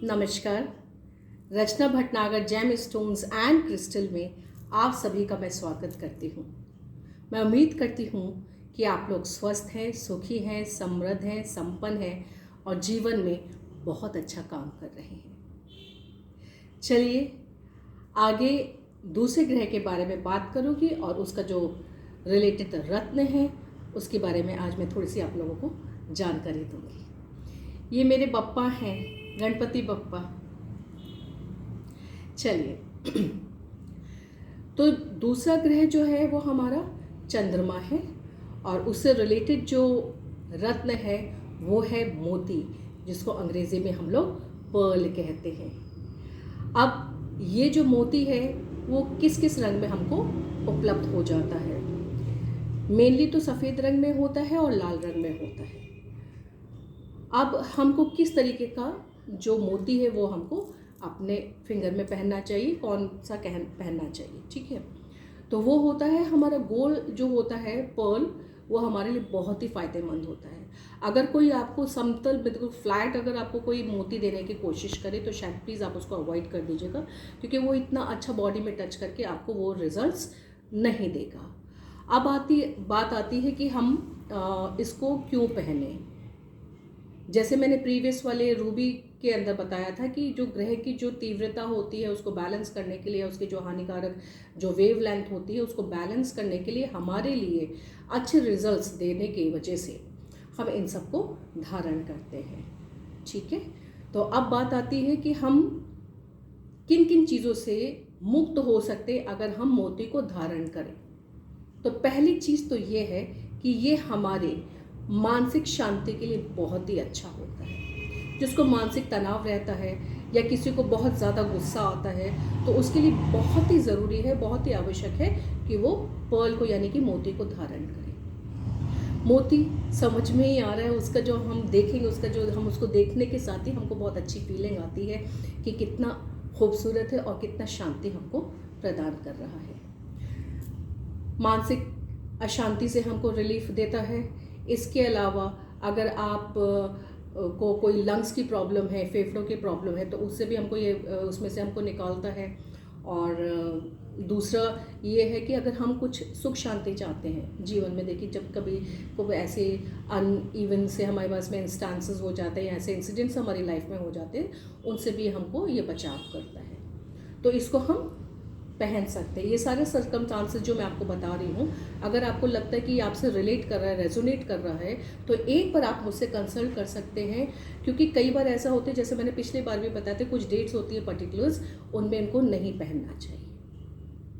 नमस्कार। Rachna Bhatnagar gem stones and crystal में आप सभी का मैं स्वागत करती हूँ। मैं उम्मीद करती हूँ कि आप लोग स्वस्थ हैं, सुखी हैं, समृद्ध हैं, संपन्न हैं और जीवन में बहुत अच्छा काम कर रहे हैं। चलिए आगे दूसरे ग्रह के बारे में बात करूँगी और उसका जो रिलेटेड रत्न है उसके बारे में आज मैं थोड़ी सी आप लोगों को जानकारी दूँगी। ये मेरे बप्पा हैं, गणपति बप्पा। चलिए तो दूसरा ग्रह जो है वो हमारा चंद्रमा है और उससे रिलेटेड जो रत्न है वो है मोती, जिसको अंग्रेजी में हम लोग पर्ल कहते हैं। अब ये जो मोती है वो किस किस रंग में हमको उपलब्ध हो जाता है? मेनली तो सफ़ेद रंग में होता है और लाल रंग में होता है। अब हमको किस तरीके का जो मोती है वो हमको अपने फिंगर में पहनना चाहिए, कौन सा पहनना चाहिए, ठीक है। तो वो होता है हमारा गोल जो होता है पर्ल, वो हमारे लिए बहुत ही फ़ायदेमंद होता है। अगर कोई आपको समतल बिल्कुल फ्लैट अगर आपको कोई मोती देने की कोशिश करे तो शायद प्लीज़ आप उसको अवॉइड कर दीजिएगा, क्योंकि वो इतना अच्छा बॉडी में टच करके आपको वो रिजल्ट्स नहीं देगा। अब बात आती है कि हम इसको क्यों पहने। जैसे मैंने प्रीवियस वाले रूबी के अंदर बताया था कि जो ग्रह की जो तीव्रता होती है उसको बैलेंस करने के लिए, उसकी जो हानिकारक जो वेव लेंथ होती है उसको बैलेंस करने के लिए, हमारे लिए अच्छे रिजल्ट्स देने की वजह से हम इन सबको धारण करते हैं, ठीक है। तो अब बात आती है कि हम किन किन चीज़ों से मुक्त हो सकते अगर हम मोती को धारण करें। तो पहली चीज़ तो ये है कि ये हमारे मानसिक शांति के लिए बहुत ही अच्छा होता है। जिसको मानसिक तनाव रहता है या किसी को बहुत ज़्यादा गुस्सा आता है तो उसके लिए बहुत ही ज़रूरी है, बहुत ही आवश्यक है कि वो पर्ल को यानी कि मोती को धारण करें। मोती समझ में ही आ रहा है, उसका जो हम देखेंगे, उसका जो हम उसको देखने के साथ ही हमको बहुत अच्छी फीलिंग आती है कि कितना खूबसूरत है और कितना शांति हमको प्रदान कर रहा है। मानसिक अशांति से हमको रिलीफ देता है। इसके अलावा अगर आप को कोई लंग्स की प्रॉब्लम है, फेफड़ों की प्रॉब्लम है, तो उससे भी हमको ये उसमें से हमको निकालता है। और दूसरा ये है कि अगर हम कुछ सुख शांति चाहते हैं जीवन में, देखिए जब कभी कोई ऐसे अनइवन से हमारे पास में इंस्टांसेस हो जाते हैं या ऐसे इंसिडेंट्स हमारी लाइफ में हो जाते हैं, उनसे भी हमको ये बचाव करता है। तो इसको हम पहन सकते हैं। ये सारे सर्कमस्टांसेस जो मैं आपको बता रही हूँ, अगर आपको लगता है कि आपसे रिलेट कर रहा है, रेजोनेट कर रहा है, तो एक बार आप मुझसे कंसल्ट कर सकते हैं। क्योंकि कई बार ऐसा होता है, जैसे मैंने पिछले बार भी बताया था, कुछ डेट्स होती है पर्टिकुलर्स, उनमें इनको नहीं पहनना चाहिए,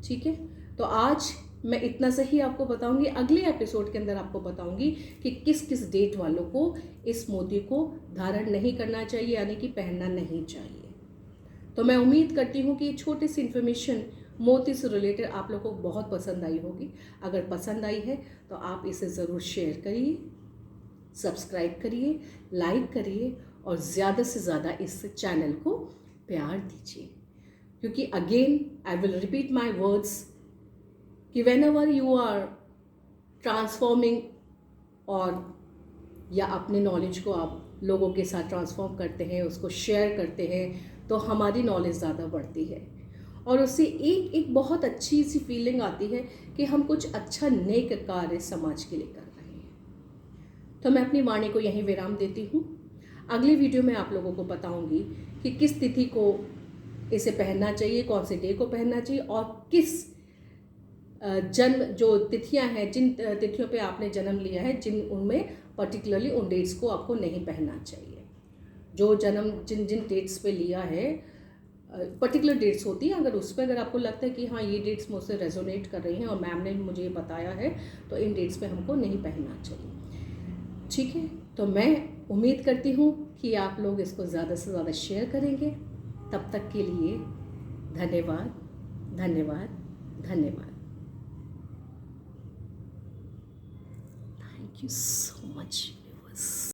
ठीक है। तो आज मैं इतना सही आपको बताऊंगी। अगले एपिसोड के अंदर आपको बताऊंगी कि किस किस डेट वालों को इस मोती को धारण नहीं करना चाहिए, यानी कि पहनना नहीं चाहिए। तो मैं उम्मीद करती हूँ कि ये छोटी सी इन्फॉर्मेशन मोती से रिलेटेड आप लोगों को बहुत पसंद आई होगी। अगर पसंद आई है तो आप इसे ज़रूर शेयर करिए, सब्सक्राइब करिए, लाइक करिए और ज़्यादा से ज़्यादा इस चैनल को प्यार दीजिए। क्योंकि again I will repeat my words कि whenever you are transforming और या अपने नॉलेज को आप लोगों के साथ ट्रांसफॉर्म करते हैं, उसको शेयर करते हैं, तो हमारी नॉलेज ज़्यादा बढ़ती है और उससे एक बहुत अच्छी सी फीलिंग आती है कि हम कुछ अच्छा नेक कार्य समाज के लिए कर रहे हैं। तो मैं अपनी वाणी को यहीं विराम देती हूँ। अगली वीडियो में आप लोगों को बताऊंगी कि किस तिथि को इसे पहनना चाहिए, कौन से डे को पहनना चाहिए और किस जन्म जो तिथियां हैं, जिन तिथियों पे आपने जन्म लिया है, उनमें पर्टिकुलरली उन डेट्स को आपको नहीं पहनना चाहिए। जो जन्म जिन जिन डेट्स पे लिया है, पर्टिकुलर डेट्स होती हैं, अगर उस पर अगर आपको लगता है कि हाँ ये डेट्स मुझसे रेजोनेट कर रही हैं और मैम ने मुझे ये बताया है, तो इन डेट्स पे हमको नहीं पहनना चाहिए, ठीक है। तो मैं उम्मीद करती हूँ कि आप लोग इसको ज़्यादा से ज़्यादा शेयर करेंगे। तब तक के लिए धन्यवाद, धन्यवाद, धन्यवाद। Thank you so much.